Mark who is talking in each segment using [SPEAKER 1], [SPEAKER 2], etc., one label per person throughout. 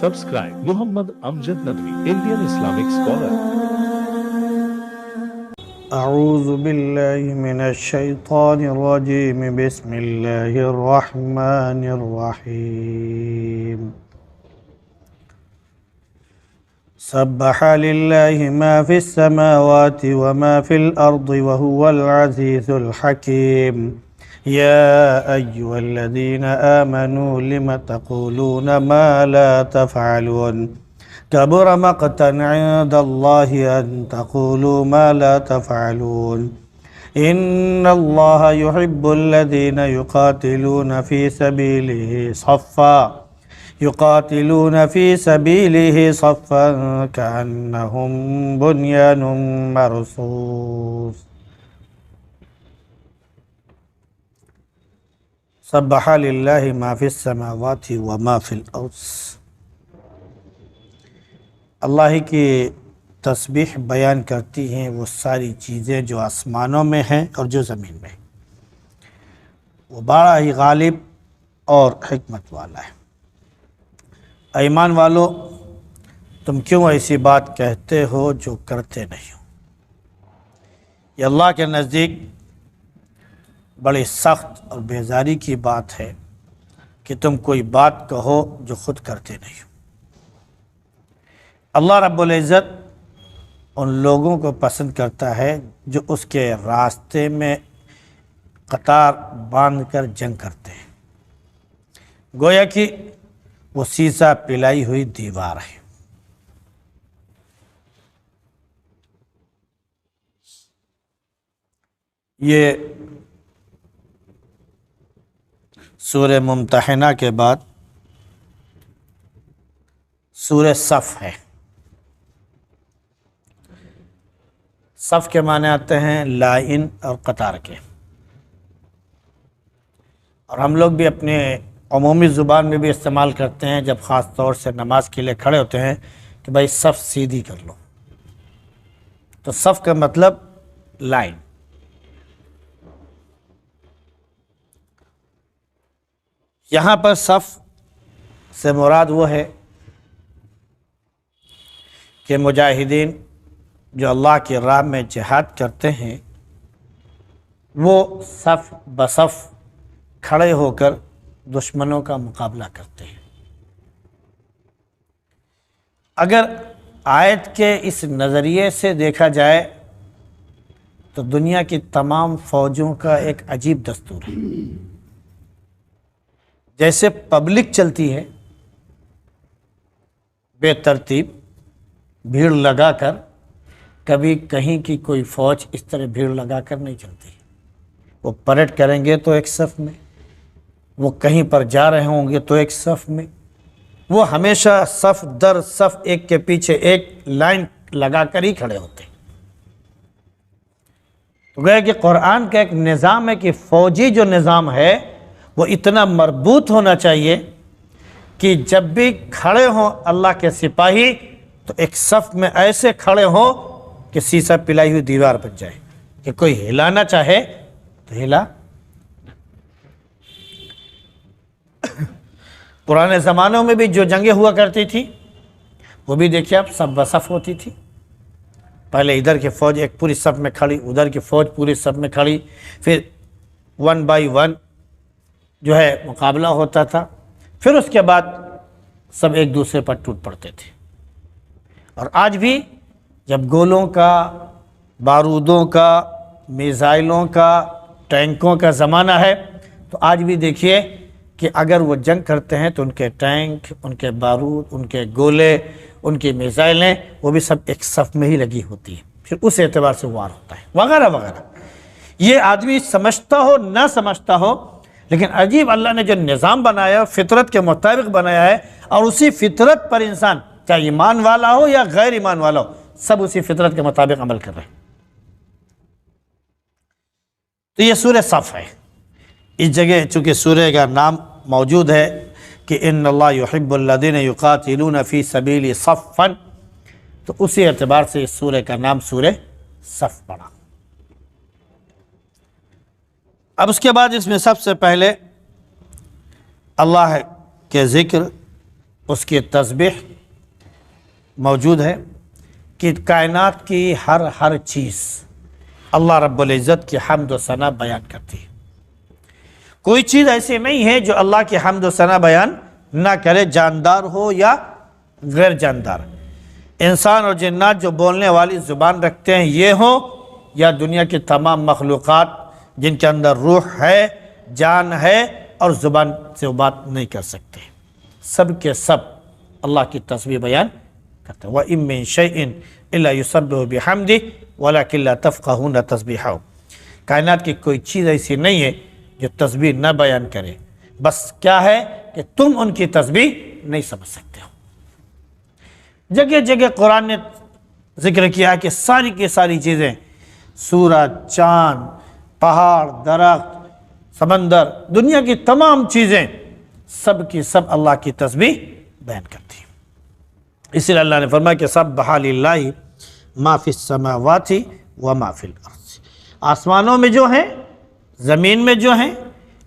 [SPEAKER 1] Subscribe Muhammad Amjad Nadwi, Indian Islamic scholar.
[SPEAKER 2] أعوذ بالله من الشيطان الرجيم بسم الله الرحمن الرحيم سبح لله ما في السماوات وما في الأرض وهو العزيز الحكيم يا أيها الذين آمنوا لم تقولون ما لا تفعلون كبر مقتا عند الله أن تقولوا ما لا تفعلون إن الله يحب الذين يقاتلون في سبيله صفا كأنهم بنيان مرصوص سبح لله ما في السماوات وما في الأرض. اللہ کی تسبیح بیان کرتی ہیں وہ ساری چیزیں جو آسمانوں میں ہیں اور جو زمین میں ہیں. وہ بڑا ہی غالب اور حکمت والا ہے. ایمان والو، تم کیوں ایسی بات کہتے ہو جو کرتے نہیں ہو؟ یہ اللہ کے نزدیک بڑی سخت اور بیزاری کی بات ہے کہ تم کوئی بات کہو جو خود کرتے نہیں ہو. اللہ رب العزت ان لوگوں کو پسند کرتا ہے جو اس کے راستے میں قطار باندھ کر جنگ کرتے ہیں، گویا کہ وہ سیسا پلائی ہوئی دیوار ہے. یہ سورہ ممتحنہ کے بعد سورہ صف ہے. صف کے معنی آتے ہیں لائن اور قطار کے، اور ہم لوگ بھی اپنے عمومی زبان میں بھی استعمال کرتے ہیں جب خاص طور سے نماز کے لیے کھڑے ہوتے ہیں کہ بھائی صف سیدھی کر لو. تو صف کا مطلب لائن. یہاں پر صف سے مراد وہ ہے کہ مجاہدین جو اللہ کی راہ میں جہاد کرتے ہیں وہ صف بصف کھڑے ہو کر دشمنوں کا مقابلہ کرتے ہیں. اگر آیت کے اس نظریے سے دیکھا جائے تو دنیا کی تمام فوجوں کا ایک عجیب دستور ہے. جیسے پبلک چلتی ہے بے ترتیب بھیڑ لگا کر، کبھی کہیں کی کوئی فوج اس طرح بھیڑ لگا کر نہیں چلتی. وہ پریڈ کریں گے تو ایک صف میں، وہ کہیں پر جا رہے ہوں گے تو ایک صف میں، وہ ہمیشہ صف در صف ایک کے پیچھے ایک لائن لگا کر ہی کھڑے ہوتے ہیں. تو گویا کہ قرآن کا ایک نظام ہے کہ فوجی جو نظام ہے وہ اتنا مربوط ہونا چاہیے کہ جب بھی کھڑے ہوں اللہ کے سپاہی تو ایک صف میں ایسے کھڑے ہوں کہ سیسا پلائی ہوئی دیوار بن جائے کہ کوئی ہلانا چاہے تو ہلا. پرانے زمانوں میں بھی جو جنگیں ہوا کرتی تھی وہ بھی دیکھیے آپ صف بصف ہوتی تھی. پہلے ادھر کی فوج ایک پوری صف میں کھڑی، ادھر کی فوج پوری صف میں کھڑی، پھر 1 بائی 1 جو ہے مقابلہ ہوتا تھا. پھر اس کے بعد سب ایک دوسرے پر ٹوٹ پڑتے تھے. اور آج بھی جب گولوں کا، بارودوں کا، میزائلوں کا، ٹینکوں کا زمانہ ہے تو آج بھی دیکھیے کہ اگر وہ جنگ کرتے ہیں تو ان کے ٹینک، ان کے بارود، ان کے گولے، ان کی میزائلیں وہ بھی سب ایک صف میں ہی لگی ہوتی ہیں. پھر اس اعتبار سے وار ہوتا ہے وغیرہ وغیرہ. یہ آدمی سمجھتا ہو نہ سمجھتا ہو، لیکن عجیب اللہ نے جو نظام بنایا فطرت کے مطابق بنایا ہے، اور اسی فطرت پر انسان چاہے ایمان والا ہو یا غیر ایمان والا ہو سب اسی فطرت کے مطابق عمل کر رہے ہیں. تو یہ سورہ صف ہے. اس جگہ چونکہ سورہ کا نام موجود ہے کہ ان اللہ یحب الذین یقاتلون فی سبیلہ صفا، تو اسی اعتبار سے اس سورہ کا نام سورہ صف پڑا. اب اس کے بعد اس میں سب سے پہلے اللہ کے ذکر اس کی تسبیح موجود ہے کہ کائنات کی ہر چیز اللہ رب العزت کی حمد و ثنا بیان کرتی ہے۔ کوئی چیز ایسی نہیں ہے جو اللہ کی حمد و ثنا بیان نہ کرے، جاندار ہو یا غیر جاندار۔ انسان اور جنات جو بولنے والی زبان رکھتے ہیں یہ ہوں، یا دنیا کی تمام مخلوقات جن کے اندر روح ہے، جان ہے اور زبان سے وہ بات نہیں کر سکتے، سب کے سب اللہ کی تسبیح بیان کرتے ہیں۔ وَإِن مِّن شَيْءٍ إِلَّا يُسَبِّحُ بِحَمْدِهِ وَلَكِن لَّا تَفْقَهُونَ تَسْبِيحَهُ۔ کائنات کی کوئی چیز ایسی نہیں ہے جو تسبیح نہ بیان کرے، بس کیا ہے کہ تم ان کی تسبیح نہیں سمجھ سکتے ہو۔ جگہ جگہ قرآن نے ذکر کیا کہ ساری کی ساری چیزیں، سورج، چاند، پہاڑ، درخت، سمندر، دنیا کی تمام چیزیں سب کی سب اللہ کی تسبیح بیان کرتی ہیں۔ اس لیے اللہ نے فرمایا کہ سبح للہ ما فی السماوات و ما فی الارض۔ آسمانوں میں جو ہیں، زمین میں جو ہیں،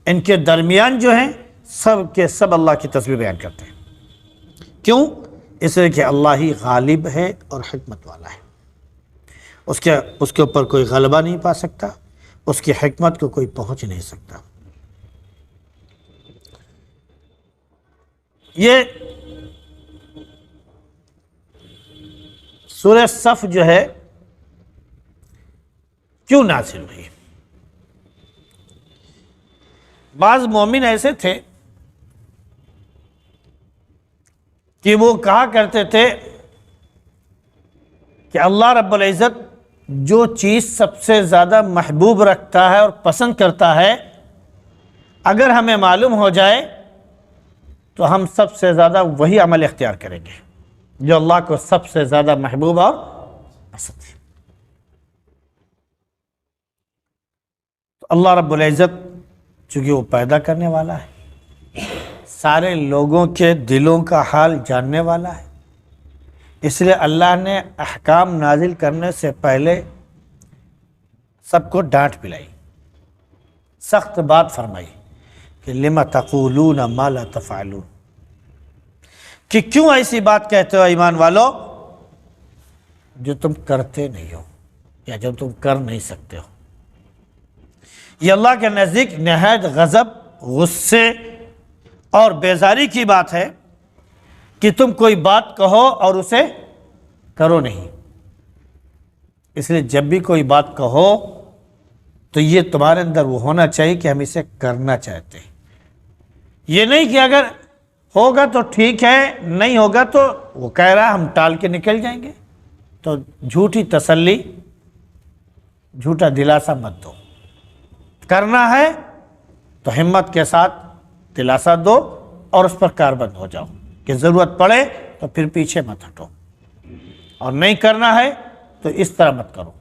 [SPEAKER 2] ان کے درمیان جو ہیں، سب کے سب اللہ کی تسبیح بیان کرتے ہیں۔ کیوں؟ اس لیے کہ اللہ ہی غالب ہے اور حکمت والا ہے، اس کے اوپر کوئی غلبہ نہیں پا سکتا، اس کی حکمت کو کوئی پہنچ نہیں سکتا۔ یہ سورہ صف جو ہے کیوں نازل ہوئی؟ بعض مومن ایسے تھے کہ وہ کہا کرتے تھے کہ اللہ رب العزت جو چیز سب سے زیادہ محبوب رکھتا ہے اور پسند کرتا ہے، اگر ہمیں معلوم ہو جائے تو ہم سب سے زیادہ وہی عمل اختیار کریں گے جو اللہ کو سب سے زیادہ محبوب اور پسند ہے۔ تو اللہ رب العزت چونکہ وہ پیدا کرنے والا ہے، سارے لوگوں کے دلوں کا حال جاننے والا ہے، اس لیے اللہ نے احکام نازل کرنے سے پہلے سب کو ڈانٹ پلائی، سخت بات فرمائی کہ لما تقولون ما لا تفعلون، کہ کیوں ایسی بات کہتے ہو ایمان والو جو تم کرتے نہیں ہو یا جو تم کر نہیں سکتے ہو۔ یہ اللہ کے نزدیک نہایت غضب، غصے اور بیزاری کی بات ہے کہ تم کوئی بات کہو اور اسے کرو نہیں۔ اس لیے جب بھی کوئی بات کہو تو یہ تمہارے اندر وہ ہونا چاہیے کہ ہم اسے کرنا چاہتے ہیں، یہ نہیں کہ اگر ہوگا تو ٹھیک ہے، نہیں ہوگا تو وہ کہہ رہا ہم ٹال کے نکل جائیں گے۔ تو جھوٹی تسلی، جھوٹا دلاسا مت دو، کرنا ہے تو ہمت کے ساتھ دلاسا دو اور اس پر کاربند ہو جاؤ کہ ضرورت پڑے تو پھر پیچھے مت ہٹو، اور نہیں کرنا ہے تو اس طرح مت کرو،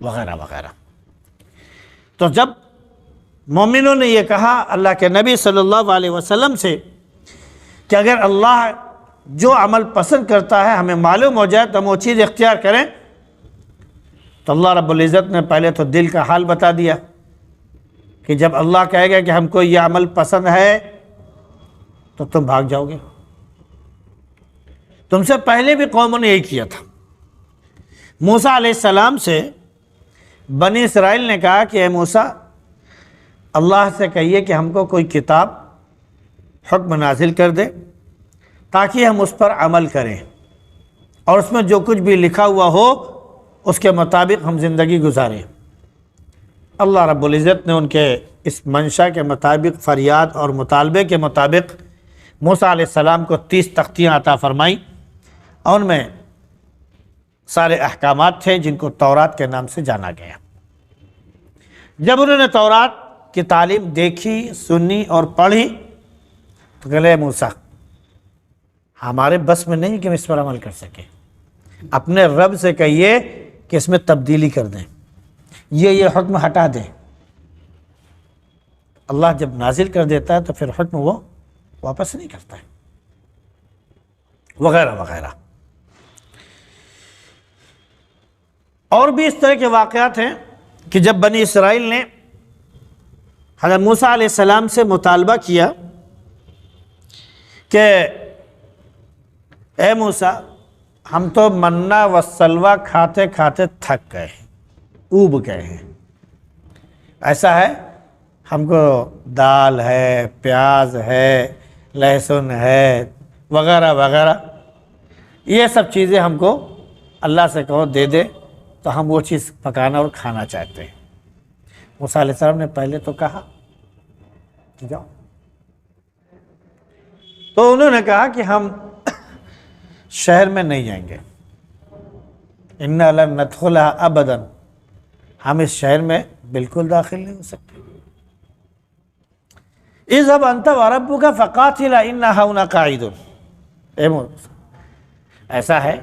[SPEAKER 2] وغیرہ وغیرہ۔ تو جب مومنوں نے یہ کہا اللہ کے نبی صلی اللہ علیہ وسلم سے کہ اگر اللہ جو عمل پسند کرتا ہے ہمیں معلوم ہو جائے تو ہم وہ چیز اختیار کریں، تو اللہ رب العزت نے پہلے تو دل کا حال بتا دیا کہ جب اللہ کہے گا کہ ہم کو یہ عمل پسند ہے تو تم بھاگ جاؤ گے۔ تم سے پہلے بھی قوموں نے یہی کیا تھا۔ موسیٰ علیہ السلام سے بنی اسرائیل نے کہا کہ اے موسیٰ، اللہ سے کہیے کہ ہم کو کوئی کتاب حکم نازل کر دے تاکہ ہم اس پر عمل کریں، اور اس میں جو کچھ بھی لکھا ہوا ہو اس کے مطابق ہم زندگی گزاریں۔ اللہ رب العزت نے ان کے اس منشا کے مطابق، فریاد اور مطالبے کے مطابق موسیٰ علیہ السلام کو 30 تختیاں عطا فرمائیں، اور ان میں سارے احکامات تھے جن کو تورات کے نام سے جانا گیا۔ جب انہوں نے تورات کی تعلیم دیکھی، سنی اور پڑھی تو کہے موسیٰ ہمارے بس میں نہیں کہ ہم اس پر عمل کر سکیں، اپنے رب سے کہیے کہ اس میں تبدیلی کر دیں، یہ حکم ہٹا دیں۔ اللہ جب نازل کر دیتا ہے تو پھر حکم وہ واپس نہیں کرتا ہے، وغیرہ وغیرہ۔ اور بھی اس طرح کے واقعات ہیں کہ جب بنی اسرائیل نے حضرت موسیٰ علیہ السلام سے مطالبہ کیا کہ اے موسیٰ ہم تو منا و سلوہ کھاتے کھاتے تھک گئے ہیں، اوب گئے ہیں۔ ایسا ہے ہم کو دال ہے، پیاز ہے، لہسن ہے، وغیرہ وغیرہ، یہ سب چیزیں ہم کو اللہ سے کہو دے دے تو ہم وہ چیز پکانا اور کھانا چاہتے ہیں۔ موسیٰ علیہ السلام نے پہلے تو کہا کہ جاؤ، تو انہوں نے کہا کہ ہم شہر میں نہیں جائیں گے، اِنَّا لَن نَدْخُلَهَا أَبَدًا، ہم اس شہر میں بالکل داخل نہیں ہو سکتے۔ اذهب أنت وربك فقاتلا إنا هنا قاعدون، اے موسیٰ ایسا ہے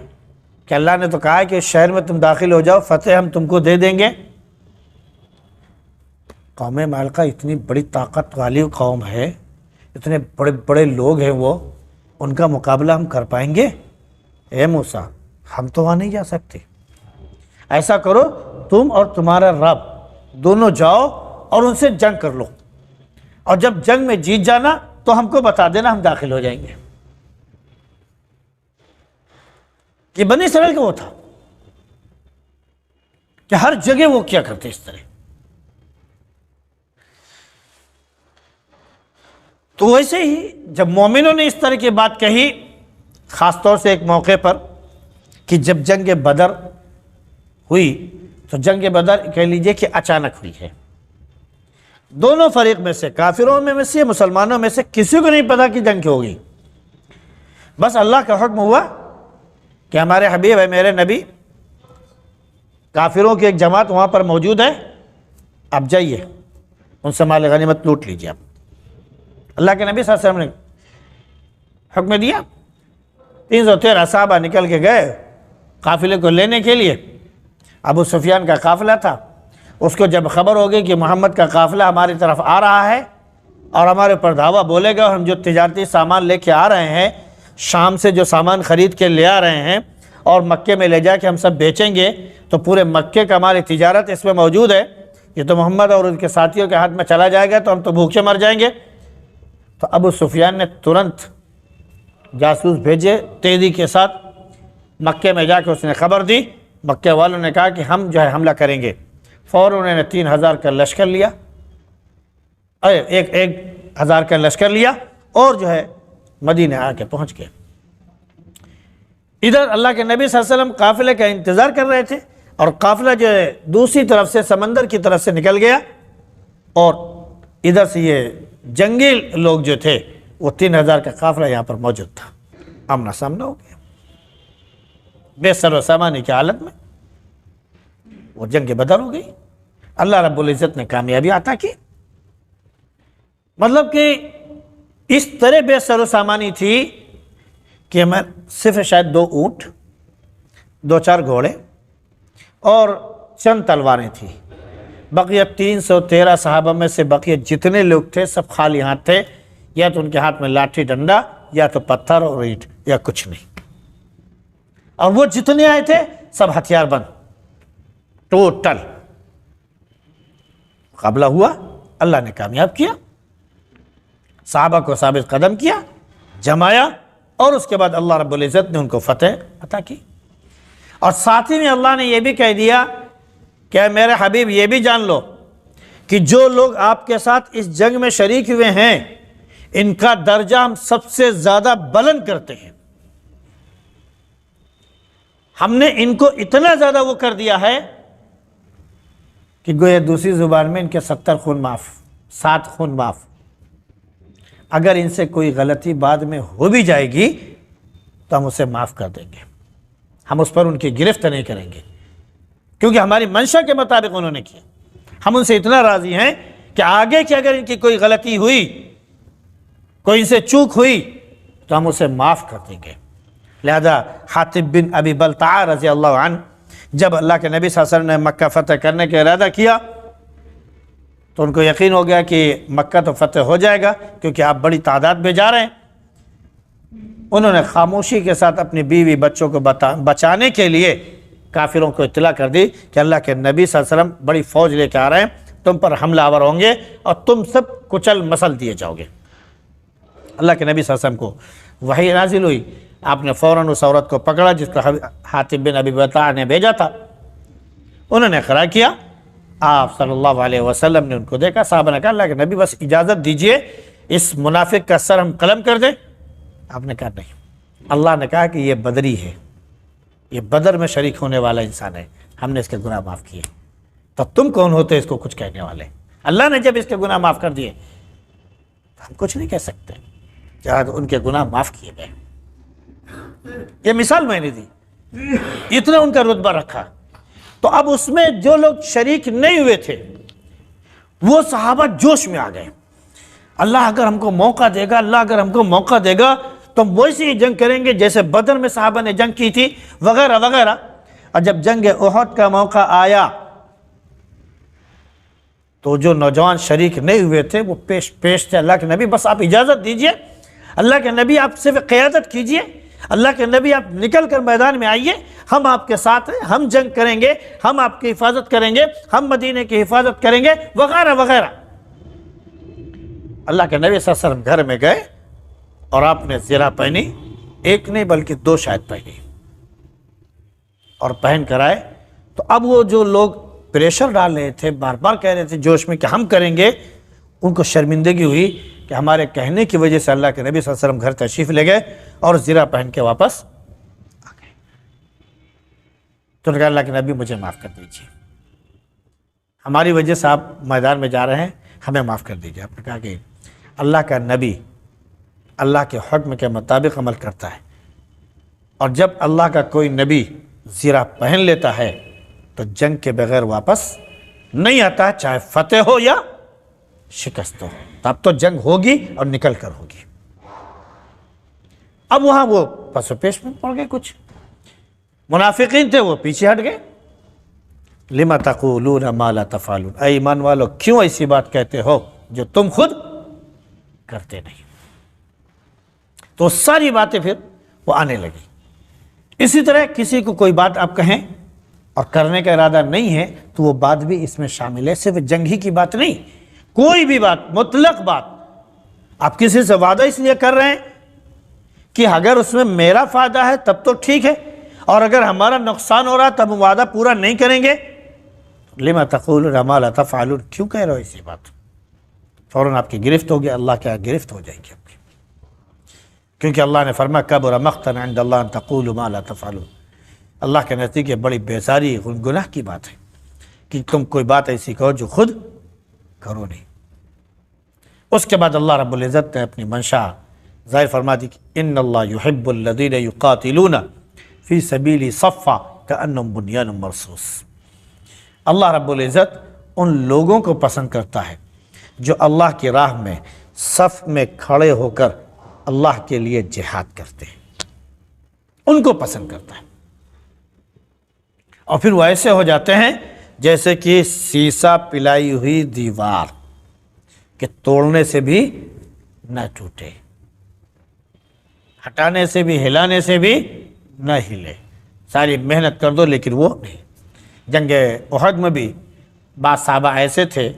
[SPEAKER 2] کہ اللہ نے تو کہا ہے کہ اس شہر میں تم داخل ہو جاؤ، فتح ہم تم کو دے دیں گے۔ قوم مالکہ اتنی بڑی طاقت والی قوم ہے، اتنے بڑے بڑے لوگ ہیں، وہ ان کا مقابلہ ہم کر پائیں گے؟ اے موسیٰ ہم تو وہاں نہیں جا سکتے، ایسا کرو تم اور تمہارا رب دونوں جاؤ اور ان سے جنگ کر لو، اور جب جنگ میں جیت جانا تو ہم کو بتا دینا، ہم داخل ہو جائیں گے۔ یہ بنی اسرائیل کا وہ تھا کہ ہر جگہ وہ کیا کرتے اس طرح۔ تو ویسے ہی جب مومنوں نے اس طرح کی بات کہی، خاص طور سے ایک موقع پر کہ جب جنگ بدر ہوئی، تو جنگ بدر کہہ لیجئے کہ اچانک ہوئی ہے، دونوں فریق میں سے، کافروں میں سے، مسلمانوں میں سے کسی کو نہیں پتا کہ جنگ کیوں ہوگی۔ بس اللہ کا حکم ہوا کہ ہمارے حبیب ہے، میرے نبی، کافروں کی ایک جماعت وہاں پر موجود ہے، آپ جائیے ان سے مال غنیمت لوٹ لیجیے۔ آپ اللہ کے نبی صلی اللہ علیہ وسلم نے حکم دیا، 313 صحابہ نکل کے گئے قافلے کو لینے کے لیے۔ ابو سفیان کا قافلہ تھا، اس کو جب خبر ہوگی کہ محمد کا قافلہ ہماری طرف آ رہا ہے اور ہمارے اوپر دھاوا بولے گا، اور ہم جو تجارتی سامان لے کے آ رہے ہیں، شام سے جو سامان خرید کے لے آ رہے ہیں اور مکے میں لے جا کے ہم سب بیچیں گے، تو پورے مکے کا ہماری تجارت اس میں موجود ہے، یہ تو محمد اور ان کے ساتھیوں کے ہاتھ میں چلا جائے گا تو ہم تو بھوکے مر جائیں گے۔ تو ابو سفیان نے ترنت جاسوس بھیجے تیزی کے ساتھ، مکے میں جا کے اس نے خبر دی، مکے والوں نے کہا کہ ہم جو ہے حملہ کریں گے۔ فوراً انہوں نے 3000 کا لشکر لیا، ایک 1000 کا لشکر لیا اور جو ہے مدینہ آ کے پہنچ گئے۔ ادھر اللہ کے نبی صلی اللہ علیہ وسلم قافلے کا انتظار کر رہے تھے، اور قافلہ جو ہے دوسری طرف سے سمندر کی طرف سے نکل گیا، اور ادھر سے یہ جنگی لوگ جو تھے وہ 3000 کا قافلہ یہاں پر موجود تھا۔ آمنا سامنا ہو گیا، بے سر و سامانی کی حالت میں وہ جنگ بدر ہو گئی۔ اللہ رب العزت نے کامیابی عطا کی۔ مطلب کہ اس طرح بے سر و سامانی تھی کہ میں صرف شاید 2 اونٹ، 2-4 گھوڑے اور چند تلواریں تھیں، بقیہ 313 صحابہ میں سے بقیہ جتنے لوگ تھے سب خالی ہاتھ تھے، یا تو ان کے ہاتھ میں لاٹھی ڈنڈا، یا تو پتھر اور اینٹ، یا کچھ نہیں۔ اور وہ جتنے آئے تھے سب ہتھیار بند، ٹوٹل مقابلہ ہوا، اللہ نے کامیاب کیا، صحابہ کو ثابت قدم کیا، جمایا، اور اس کے بعد اللہ رب العزت نے ان کو فتح عطا کی۔ اور ساتھ ہی میں اللہ نے یہ بھی کہہ دیا کہ میرے حبیب یہ بھی جان لو کہ جو لوگ آپ کے ساتھ اس جنگ میں شریک ہوئے ہیں، ان کا درجہ ہم سب سے زیادہ بلند کرتے ہیں۔ ہم نے ان کو اتنا زیادہ وہ کر دیا ہے کہ گویا دوسری زبان میں ان کے 70 خون معاف، 7 خون معاف۔ اگر ان سے کوئی غلطی بعد میں ہو بھی جائے گی تو ہم اسے معاف کر دیں گے، ہم اس پر ان کی گرفت نہیں کریں گے، کیونکہ ہماری منشا کے مطابق انہوں نے کیا۔ ہم ان سے اتنا راضی ہیں کہ آگے کی اگر ان کی کوئی غلطی ہوئی، کوئی ان سے چوک ہوئی، تو ہم اسے معاف کر دیں گے۔ لہذا حاطب بن ابی بلتعہ رضی اللہ عنہ جب اللہ کے نبی صلی اللہ علیہ وسلم نے مکہ فتح کرنے کا ارادہ کیا تو ان کو یقین ہو گیا کہ مکہ تو فتح ہو جائے گا، کیونکہ آپ بڑی تعداد میں جا رہے ہیں۔ انہوں نے خاموشی کے ساتھ اپنی بیوی بچوں کو بچانے کے لیے کافروں کو اطلاع کر دی کہ اللہ کے نبی صلی اللہ علیہ وسلم بڑی فوج لے کے آ رہے ہیں، تم پر حملہ آور ہوں گے اور تم سب کچل مسل دیے جاؤ گے۔ اللہ کے نبی صلی اللہ علیہ وسلم کو وحی نازل ہوئی، آپ نے فوراً اس عورت کو پکڑا جس کو حاتب بن ابی بلتع نے بھیجا تھا، انہوں نے اقرار کیا، آپ صلی اللہ علیہ وسلم نے ان کو دیکھا، صحابہ نے کہا اللہ کے نبی بس اجازت دیجئے اس منافق کا سر ہم قلم کر دیں؟ آپ نے کہا نہیں، اللہ نے کہا کہ یہ بدری ہے، یہ بدر میں شریک ہونے والا انسان ہے، ہم نے اس کے گناہ معاف کیے، تو تم کون ہوتے اس کو کچھ کہنے والے؟ اللہ نے جب اس کے گناہ معاف کر دیے تو ہم کچھ نہیں کہہ سکتے، جہاں ان کے گناہ معاف کیے گئے۔ یہ مثال میں نے دی، اتنا ان کا رتبہ رکھا۔ تو اب اس میں جو لوگ شریک نہیں ہوئے تھے وہ صحابہ جوش میں آ گئے، اللہ اگر ہم کو موقع دے گا، اللہ اگر ہم کو موقع دے گا تو ہم ویسی ہی جنگ کریں گے جیسے بدر میں صحابہ نے جنگ کی تھی وغیرہ وغیرہ۔ اور جب جنگ احد کا موقع آیا تو جو نوجوان شریک نہیں ہوئے تھے وہ پیش تھے، اللہ کے نبی بس آپ اجازت دیجئے، اللہ کے نبی آپ صرف قیادت کیجئے، اللہ کے نبی آپ نکل کر میدان میں آئیے، ہم آپ کے ساتھ ہیں، ہم جنگ کریں گے، ہم آپ کی حفاظت کریں گے، ہم مدینے کی حفاظت کریں گے وغیرہ وغیرہ۔ اللہ کے نبی صلی اللہ علیہ وسلم گھر میں گئے اور آپ نے زرہ پہنی، ایک نہیں بلکہ دو شاید پہنی، اور پہن کر آئے۔ تو اب وہ جو لوگ پریشر ڈال رہے تھے، بار بار کہہ رہے تھے جوش میں کہ ہم کریں گے، ان کو شرمندگی ہوئی کہ ہمارے کہنے کی وجہ سے اللہ کے نبی صلی اللہ علیہ وسلم گھر تشریف لے گئے اور زرہ پہن کے واپس آ گئے۔ تو نے کہا اللہ کے نبی مجھے معاف کر دیجیے، ہماری وجہ سے آپ میدان میں جا رہے ہیں، ہمیں معاف کر دیجیے۔ آپ نے کہا کہ اللہ کا نبی اللہ کے حکم کے مطابق عمل کرتا ہے، اور جب اللہ کا کوئی نبی زرہ پہن لیتا ہے تو جنگ کے بغیر واپس نہیں آتا، چاہے فتح ہو یا شکست ہو، تب تو جنگ ہوگی اور نکل کر ہوگی۔ اب وہاں وہ پس و پیش میں پڑ گئے، کچھ منافقین تھے وہ پیچھے ہٹ گئے۔ لما تقولون ما لا تفعلون، اے ایمان والو کیوں ایسی بات کہتے ہو جو تم خود کرتے نہیں؟ تو ساری باتیں پھر وہ آنے لگی۔ اسی طرح کسی کو کوئی بات آپ کہیں اور کرنے کا ارادہ نہیں ہے تو وہ بات بھی اس میں شامل ہے، صرف جنگ ہی کی بات نہیں، کوئی بھی بات، مطلق بات۔ آپ کسی سے وعدہ اس لیے کر رہے ہیں کہ اگر اس میں میرا فائدہ ہے تب تو ٹھیک ہے، اور اگر ہمارا نقصان ہو رہا تب ہم وعدہ پورا نہیں کریں گے۔ لما تقولون ما لا تفعلون، کیوں کہہ رہے ہو ایسی بات؟ فوراً آپ کی گرفت ہوگی، اللہ کے گرفت ہو جائے گی آپ کی، کیونکہ اللہ نے فرمایا کبر مقتا عند اللہ ان تقولوا ما لا تفعلون، اللہ کے نزدیک یہ بڑی بیزاری گناہ کی بات ہے کہ تم کوئی بات ایسی کہو جو خود کرو نہیں۔ اس کے بعد اللہ رب العزت نے اپنی منشا ظاہر فرما دی کہ ان اللہ یحب الذین یقاتلون فی سبیل صفا کأنہم بنیان مرصوص، اللہ رب العزت ان لوگوں کو پسند کرتا ہے جو اللہ کی راہ میں صف میں کھڑے ہو کر اللہ کے لیے جہاد کرتے ہیں، ان کو پسند کرتا ہے۔ اور پھر وہ ایسے ہو جاتے ہیں جیسے کہ سیسا پلائی ہوئی دیوار کہ توڑنے سے بھی نہ ٹوٹے، ہٹانے سے بھی، ہلانے سے بھی نہ ہلے، ساری محنت کر دو لیکن وہ نہیں۔ جنگ احد میں بھی بعض صحابہ ایسے تھے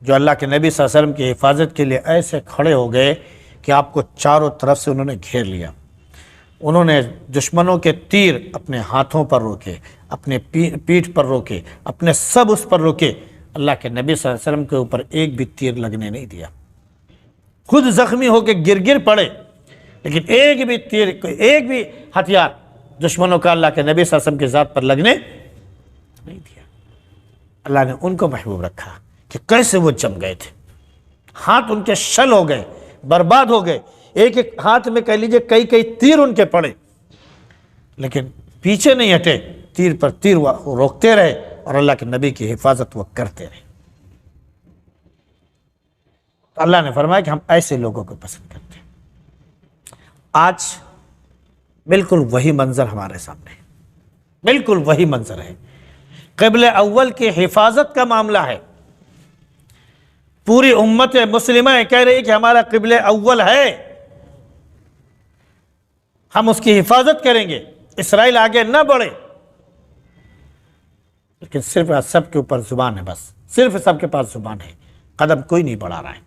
[SPEAKER 2] جو اللہ کے نبی صلی اللہ علیہ وسلم کی حفاظت کے لیے ایسے کھڑے ہو گئے کہ آپ کو چاروں طرف سے انہوں نے گھیر لیا، انہوں نے دشمنوں کے تیر اپنے ہاتھوں پر روکے، اپنے پیٹھ پر روکے، اپنے سب اس پر روکے، اللہ کے نبی صلی اللہ علیہ وسلم کے اوپر ایک بھی تیر لگنے نہیں دیا، خود زخمی ہو کے گر پڑے لیکن ایک بھی تیر، ایک بھی ہتھیار دشمنوں کا اللہ کے نبی صلی اللہ علیہ وسلم کی ذات پر لگنے نہیں دیا۔ اللہ نے ان کو محبوب رکھا کہ کیسے وہ جم گئے تھے، ہاتھ ان کے شل ہو گئے، برباد ہو گئے، ایک ایک ہاتھ میں کہہ لیجئے کئی تیر ان کے پڑے لیکن پیچھے نہیں ہٹے، تیر پر تیر وہ روکتے رہے اور اللہ کے نبی کی حفاظت وہ کرتے رہے۔ تو اللہ نے فرمایا کہ ہم ایسے لوگوں کو پسند کرتے ہیں۔ آج بالکل وہی منظر ہمارے سامنے ہے، بالکل وہی منظر ہے، قبلہ اول کی حفاظت کا معاملہ ہے۔ پوری امت مسلمہ کہہ رہی کہ ہمارا قبلہ اول ہے، ہم اس کی حفاظت کریں گے، اسرائیل آگے نہ بڑھے، لیکن صرف سب کے اوپر زبان ہے، بس صرف سب کے پاس زبان ہے، قدم کوئی نہیں بڑھا رہا ہے۔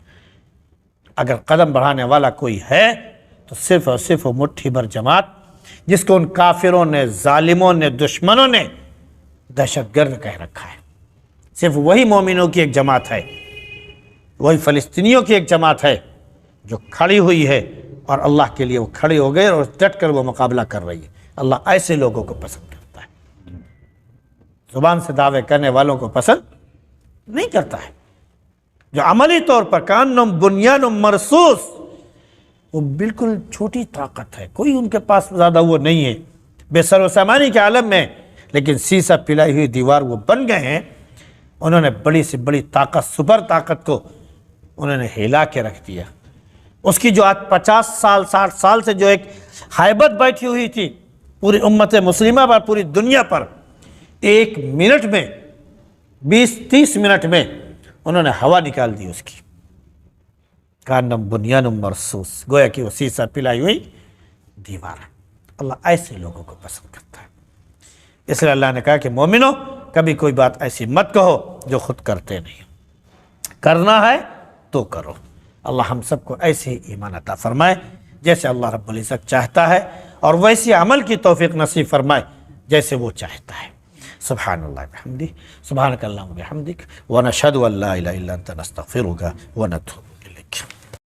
[SPEAKER 2] اگر قدم بڑھانے والا کوئی ہے تو صرف اور صرف وہ مٹھی بھر جماعت جس کو ان کافروں نے، ظالموں نے، دشمنوں نے دہشت گرد کہہ رکھا ہے۔ صرف وہی مومنوں کی ایک جماعت ہے، وہی فلسطینیوں کی ایک جماعت ہے جو کھڑی ہوئی ہے، اور اللہ کے لیے وہ کھڑے ہو گئے اور ڈٹ کر وہ مقابلہ کر رہی ہے۔ اللہ ایسے لوگوں کو پسند کرتا ہے، زبان سے دعوے کرنے والوں کو پسند نہیں کرتا ہے، جو عملی طور پر کانم بنیان مرصوص، وہ بالکل چھوٹی طاقت ہے، کوئی ان کے پاس زیادہ وہ نہیں ہے، بے سر و سامانی کے عالم میں، لیکن سیسا پلائی ہوئی دیوار وہ بن گئے ہیں۔ انہوں نے بڑی سے بڑی طاقت، سپر طاقت کو انہوں نے ہلا کے رکھ دیا۔ اس کی جو آج 50 سال 60 سال سے جو ایک ہیبت بیٹھی ہوئی تھی پوری امت مسلمہ پر، پوری دنیا پر، ایک منٹ میں 20-30 منٹ میں انہوں نے ہوا نکال دی اس کی۔ کانم بنیان مرصوص، گویا کہ وہ سیسا پلائی ہوئی دیوار ہے۔ اللہ ایسے لوگوں کو پسند کرتا ہے۔ اس لیے اللہ نے کہا کہ مومنوں، کبھی کوئی بات ایسی مت کہو جو خود کرتے نہیں، کرنا ہے تو کرو۔ اللہ ہم سب کو ایسے ہی ایمان عطا فرمائے جیسے اللہ رب العزت چاہتا ہے، اور ویسی عمل کی توفیق نصیب فرمائے جیسے وہ چاہتا ہے۔ سبحان اللہ بحمدہ، سبحانک اللہم وبحمدک، ونشہد ان لا الہ الا انت نستغفرک ونتوب۔